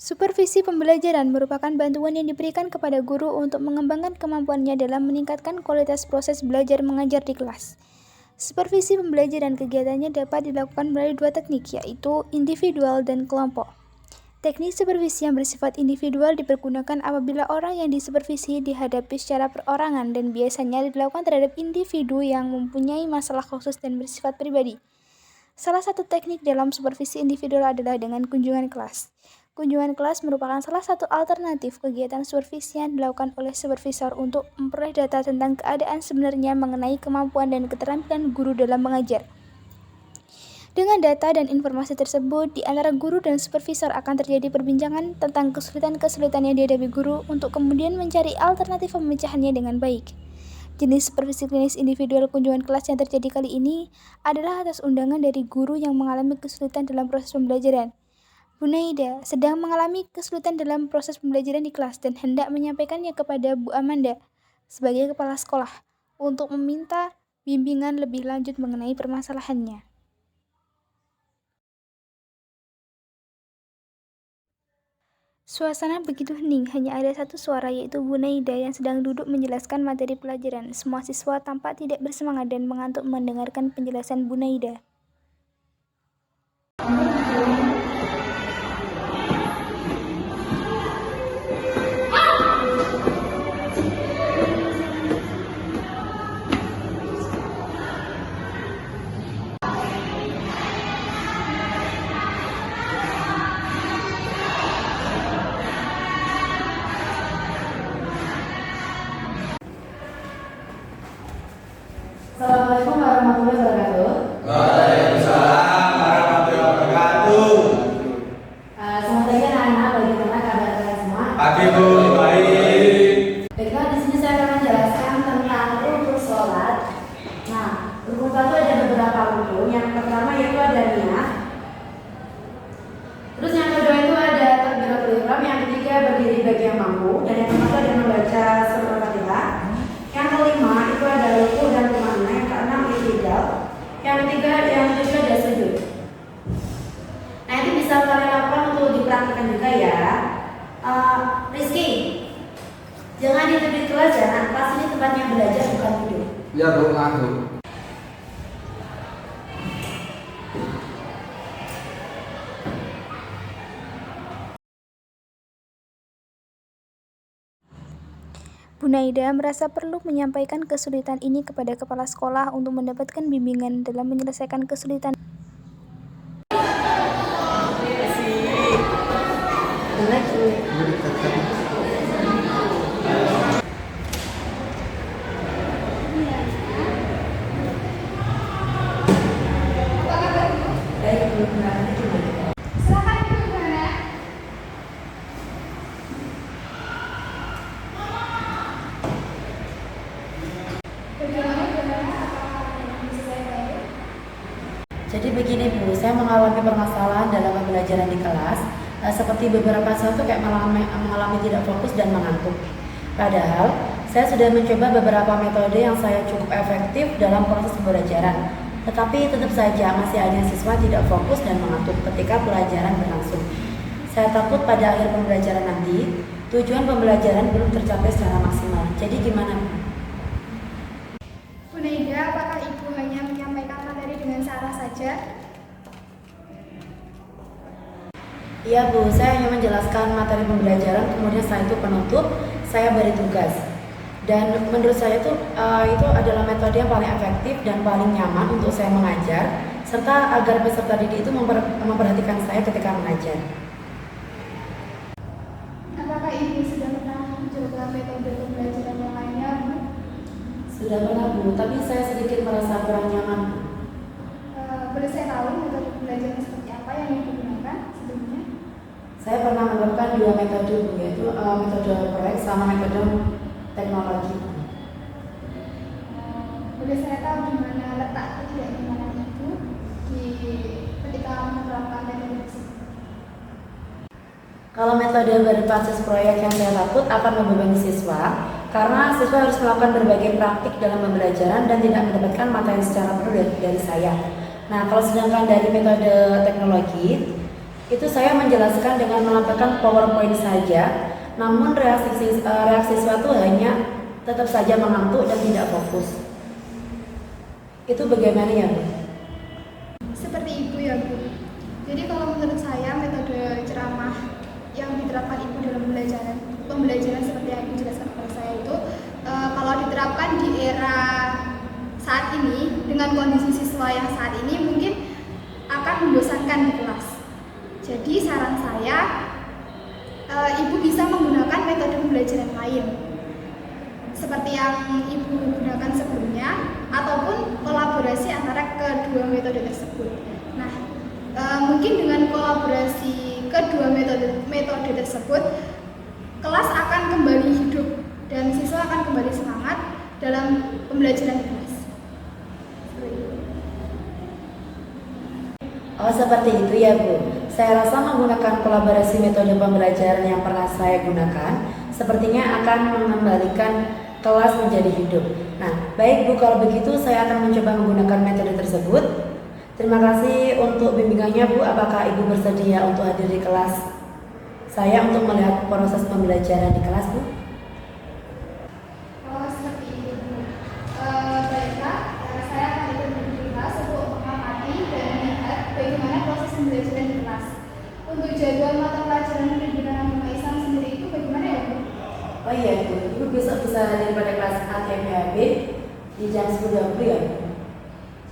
Supervisi pembelajaran merupakan bantuan yang diberikan kepada guru untuk mengembangkan kemampuannya dalam meningkatkan kualitas proses belajar mengajar di kelas. Supervisi pembelajaran kegiatannya dapat dilakukan melalui dua teknik, yaitu individual dan kelompok. Teknik supervisi yang bersifat individual dipergunakan apabila orang yang disupervisi dihadapi secara perorangan dan biasanya dilakukan terhadap individu yang mempunyai masalah khusus dan bersifat pribadi. Salah satu teknik dalam supervisi individual adalah dengan kunjungan kelas. Kunjungan kelas merupakan salah satu alternatif kegiatan supervisi yang dilakukan oleh supervisor untuk memperoleh data tentang keadaan sebenarnya mengenai kemampuan dan keterampilan guru dalam mengajar. Dengan data dan informasi tersebut, di antara guru dan supervisor akan terjadi perbincangan tentang kesulitan-kesulitan yang dihadapi guru untuk kemudian mencari alternatif pemecahannya dengan baik. Jenis supervisi klinis individual kunjungan kelas yang terjadi kali ini adalah atas undangan dari guru yang mengalami kesulitan dalam proses pembelajaran. Bu Naida sedang mengalami kesulitan dalam proses pembelajaran di kelas dan hendak menyampaikannya kepada Bu Amanda sebagai kepala sekolah untuk meminta bimbingan lebih lanjut mengenai permasalahannya. Suasana begitu hening, hanya ada satu suara, yaitu Bu Naida yang sedang duduk menjelaskan materi pelajaran. Semua siswa tampak tidak bersemangat dan mengantuk mendengarkan penjelasan Bu Naida. Assalamualaikum warahmatullahi wabarakatuh. Waalaikumsalam warahmatullahi wabarakatuh. Selamat pagi anak-anak, bagaimana kabar kalian semua? Pagi Bu, baik. Baiklah, di sini saya akan menjelaskan tentang rukun sholat. Nah, rukun sholat itu ada beberapa rukun. Yang pertama yaitu ada niat. Terus yang kedua itu ada takbiratul ihram. Yang ketiga berdiri bagi yang mampu. Dan yang keempat ada membaca surat Al-Fatihah. Yang kelima itu ada ruku dan tumanna. Yang keenam i'tidal. Yang ketujuh ada sujud. Nah, itu bisa kalian lakukan untuk dipraktikkan juga ya. Rizky, jangan tidur di kelas ya. Nah, kelas ini tempatnya belajar bukan tidur. Ya Bu, ngaku. Bu Naida merasa perlu menyampaikan kesulitan ini kepada kepala sekolah untuk mendapatkan bimbingan dalam menyelesaikan kesulitan. Jadi begini Bu, saya mengalami permasalahan dalam pembelajaran di kelas. Seperti beberapa saat itu kayak mengalami tidak fokus dan mengantuk. Padahal saya sudah mencoba beberapa metode yang saya cukup efektif dalam proses pembelajaran. Tetapi tetap saja masih ada siswa tidak fokus dan mengantuk ketika pelajaran berlangsung. Saya takut pada akhir pembelajaran nanti tujuan pembelajaran belum tercapai secara maksimal. Jadi gimana Bu? Bu Naida, apakah Ibu hanya menyampaikan materi dengan salah saja? Iya Bu, saya hanya menjelaskan materi pembelajaran, kemudian setelah itu penutup, saya beri tugas. Dan menurut saya itu adalah metode yang paling efektif dan paling nyaman untuk saya mengajar, serta agar peserta didik itu memperhatikan saya ketika mengajar. Apakah Ibu sudah pernah mencoba metode pembelajaran yang lainnya, Bu? Sudah pernah Bu, tapi saya sedikit merasa kurang nyaman. Boleh saya tahu metode pembelajaran seperti apa yang Ibu gunakan sebelumnya? Saya pernah menerapkan dua metode Bu, yaitu metode proyek sama metode teknologi. Boleh saya tahu di mana letak ketidaknyamanan itu ketika menerapkan metode tersebut? Kalau metode berbasis proyek yang saya takut akan membebani siswa, karena siswa harus melakukan berbagai praktik dalam pembelajaran dan tidak mendapatkan materi secara penuh dari saya. Nah, kalau sedangkan dari metode teknologi, itu saya menjelaskan dengan melampirkan PowerPoint saja, namun reaksi siswa itu hanya tetap saja mengantuk dan tidak fokus. Itu bagaimana ya, Bu? Seperti itu ya, Bu. Jadi kalau menurut saya metode ceramah yang diterapkan Ibu dalam pembelajaran seperti yang Ibu jelaskan kepada saya itu kalau diterapkan di era saat ini dengan kondisi siswa yang saat ini mungkin akan membosankan di kelas. Jadi saran saya Ibu bisa menggunakan metode pembelajaran lain seperti yang Ibu gunakan sebelumnya ataupun kolaborasi antara kedua metode tersebut. Nah, mungkin dengan kolaborasi kedua metode tersebut, kelas akan kembali hidup dan siswa akan kembali semangat dalam pembelajaran di kelas. Oh, seperti itu ya, Bu. Saya rasa menggunakan kolaborasi metode pembelajaran yang pernah saya gunakan sepertinya akan mengembalikan kelas menjadi hidup. Nah, baik Bu, kalau begitu saya akan mencoba menggunakan metode tersebut. Terima kasih untuk bimbingannya, Bu. Apakah Ibu bersedia untuk hadir di kelas saya untuk melihat proses pembelajaran di kelas, Bu? Oh, seperti itu, Bu. Baiklah, saya akan ikut di kelas untuk mengamati dan melihat bagaimana proses pembelajaran di kelas. Untuk jadwal mata pelajaran pendidikan agama Islam sendiri itu bagaimana ya, Bu? Oh iya, Bu. Ibu besok bisa hadir pada kelas ATMPHB di jam 10.20 ya, Bu?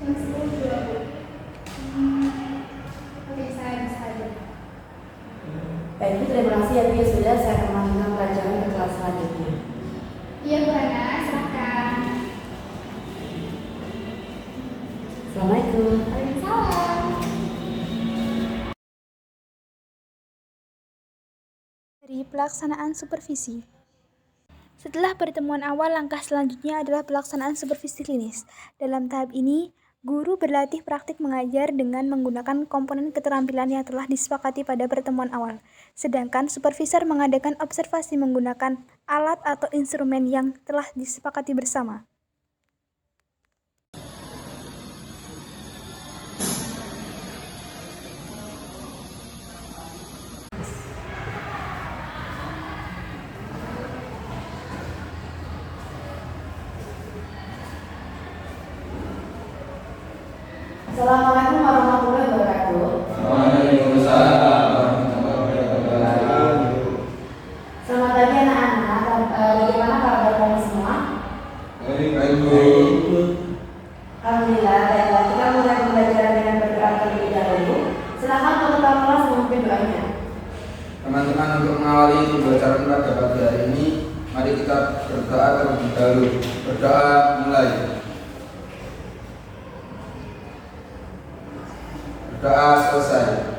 Jam 10.20. Oke, saya bisa hadir. Baik, Bu. Terima kasih ya, Bu. Ya sudah, saya akan melanjutkan pelajaran ke kelas selanjutnya. Iya, Bu Hana, silakan. Assalamualaikum. Waalaikumsalam. Dari pelaksanaan supervisi. Setelah pertemuan awal, langkah selanjutnya adalah pelaksanaan supervisi klinis. Dalam tahap ini, guru berlatih praktik mengajar dengan menggunakan komponen keterampilan yang telah disepakati pada pertemuan awal. Sedangkan supervisor mengadakan observasi menggunakan alat atau instrumen yang telah disepakati bersama. Assalamualaikum warahmatullahi wabarakatuh. Waalaikumsalam warahmatullahi wabarakatuh. Selamat pagi anak-anak. Bagaimana kabar kalian semua? Baik, Bu. Alhamdulillah, baiklah. Kita mulai pembelajaran dengan berdoa terlebih dahulu. Silakan untuk kelas memimpin doanya. Teman-teman, untuk mengawali pembelajaran pada pagi hari ini, mari kita berdoa terlebih dahulu. Berdoa mulai. Doa selesai.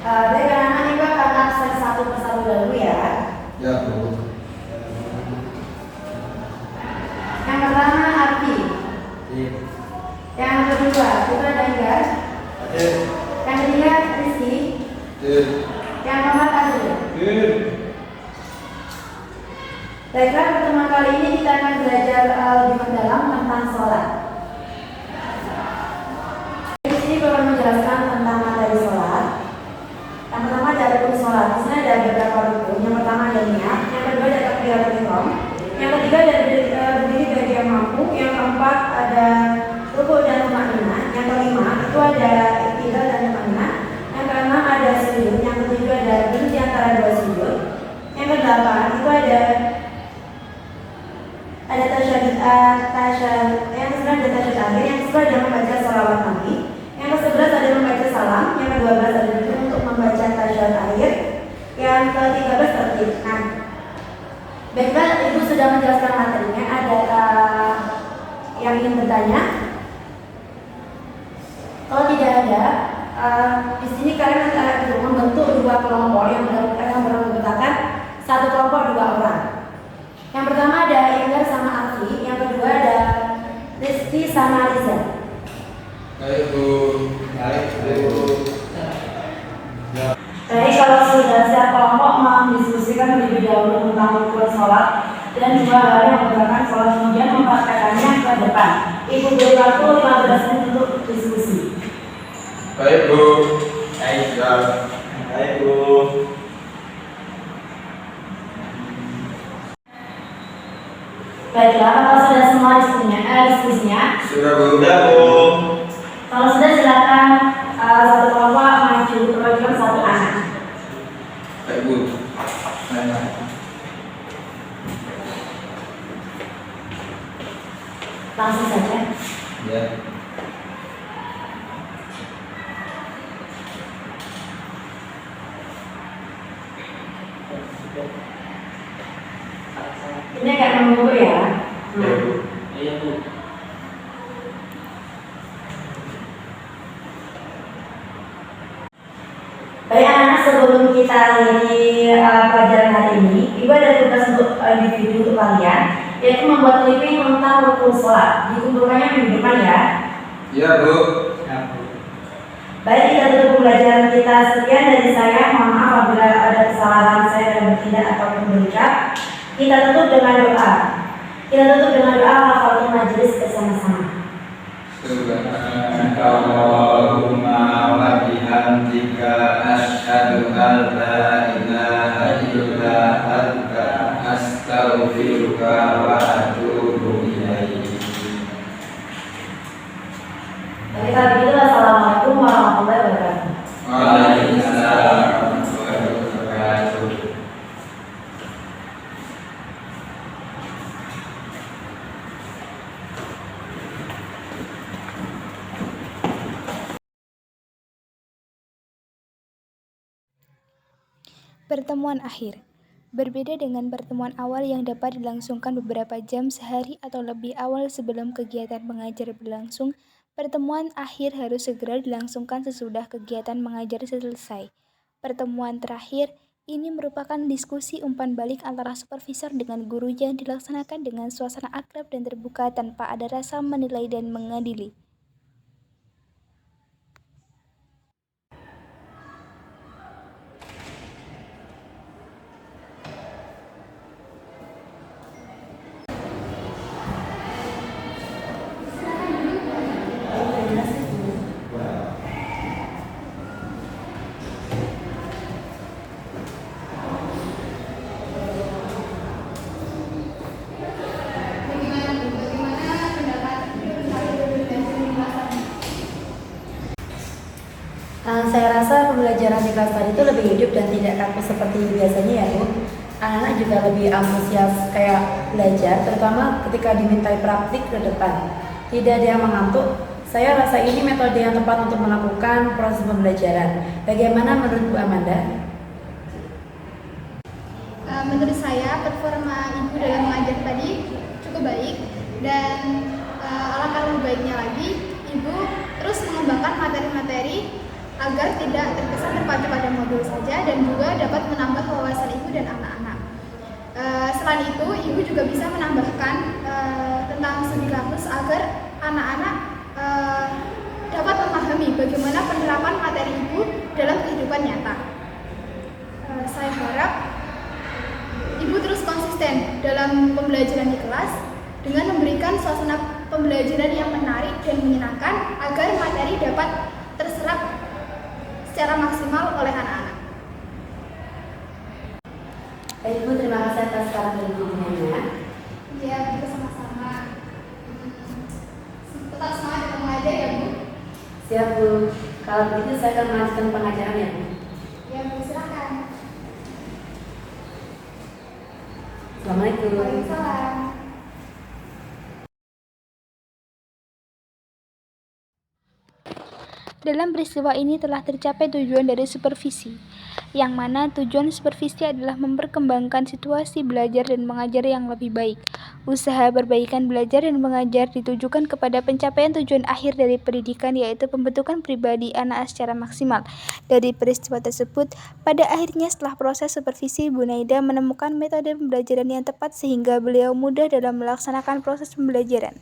Baik anak-anak, Ibu akan absen satu persatu dahulu ya. Ya, Bu. Yang pertama Arti. Yang kedua Putra Danggar. Yang ketiga Rizky. Yang keempat Azril. Baiklah, pertemuan kali ini kita akan belajar lebih mendalam tentang sholat. Akan menjelaskan tentang materi sholat. Yang pertama ada rukun sholat. Di sini ada beberapa rukun. Yang pertama ada niat, yang kedua ada takbiratul ihram, yang ketiga ada berdiri bagi yang mampu, yang keempat ada rukuk dan tumaninah, yang kelima itu ada iktidal dan tumaninah, yang keenam ada sujud, yang ketujuh ada berhenti antara dua sujud, yang kedelapan itu ada tasyahud, yang ke-9 ada tasyahud akhir, yang ke-10 ada membaca shalawat Nabi. Yang ke-11 ada membaca salam, yang ke-12 ada duduk untuk membaca tasyahud akhir, yang ke-13 tertib. Nah, baiklah, Ibu sudah menjelaskan materinya. Ada yang ingin bertanya? Kalau tidak ada, di sini kalian akan membentuk dua kelompok yang beranggotakan satu kelompok dua orang. Yang pertama ada Inggar sama Afi, yang kedua ada Rizky sama Riza. Baik, Bu. Jadi kalau sudah siap kelompok mendiskusikan lebih dahulu tentang rukun sholat dan dua hal yang merupakan sholat, kemudian mempraktekannya ke depan. Ibu beri waktu 15 menit untuk diskusi. Baik Bu. Baik, baik Bu. Baiklah, kalau sudah semua diskusinya, Sudah Bu. Sudah Bu. kalau sudah silakan satu kelompok maju perwakilan satu anak. Baik Bu. Nah. Langsung saja. Ya. Ini agak menunggu ya. Ya Bu. Iya Bu. Baik anak-anak, sebelum kita akhiri pelajaran hari ini, Ibu ada tugas untuk individu untuk kalian, yaitu membuat clipping tentang rukun sholat. Dikumpulkannya minggu depan ya. Iya Bu. Ya Bu. Baik, kita tutup pembelajaran kita. Sekian dari saya. Mohon maaf apabila ada kesalahan saya dalam bertindak ataupun berucap. Kita tutup dengan doa. Kita tutup dengan doa kafaratul majelis bersama-sama. Subhanakallahumma wa bihamdika asyhadu an la ilaha illa anta astaghfiruka wa atubu ilaik. Baik, kalau begitu assalamualaikum warahmatullahi wabarakatuh. Waalaikumsalam warahmatullahi wabarakatuh. Pertemuan akhir. Berbeda dengan pertemuan awal yang dapat dilangsungkan beberapa jam, sehari atau lebih awal sebelum kegiatan mengajar berlangsung, pertemuan akhir harus segera dilangsungkan sesudah kegiatan mengajar selesai. Pertemuan terakhir ini merupakan diskusi umpan balik antara supervisor dengan guru yang dilaksanakan dengan suasana akrab dan terbuka tanpa ada rasa menilai dan mengadili. Saya rasa pembelajaran di kelas tadi itu lebih hidup dan tidak kaku seperti biasanya ya Bu. Anak-anak juga lebih antusias kayak belajar, terutama ketika dimintai praktik ke depan. Tidak ada yang mengantuk. Saya rasa ini metode yang tepat untuk melakukan proses pembelajaran. Bagaimana menurut Bu Amanda? Menurut saya performa Ibu dalam mengajar tadi cukup baik, dan alangkah lebih baiknya lagi Ibu terus mengembangkan materi-materi agar tidak terkesan terpacu pada modul saja dan juga dapat menambah wawasan Ibu dan anak-anak. Selain itu, Ibu juga bisa menambahkan tentang studi kampus agar anak-anak dapat memahami bagaimana penerapan materi Ibu dalam kehidupan nyata. Saya harap Ibu terus konsisten dalam pembelajaran di kelas dengan memberikan suasana pembelajaran yang menarik dan menyenangkan agar materi dapat terserap secara maksimal oleh anak-anak. Baik Bu, terima kasih atas saran dan dukungannya. Ya, kita sama-sama. Tetap semangat dalam mengajar ya Bu. Siap Bu. Kalau begitu saya akan melanjutkan pengajaran ya Bu. Ya Bu, silakan. Assalamualaikum. Waalaikumsalam. Dalam peristiwa ini telah tercapai tujuan dari supervisi, yang mana tujuan supervisi adalah memperkembangkan situasi belajar dan mengajar yang lebih baik. Usaha perbaikan belajar dan mengajar ditujukan kepada pencapaian tujuan akhir dari pendidikan, yaitu pembentukan pribadi anak secara maksimal. Dari peristiwa tersebut, pada akhirnya setelah proses supervisi, Bu Naida menemukan metode pembelajaran yang tepat sehingga beliau mudah dalam melaksanakan proses pembelajaran.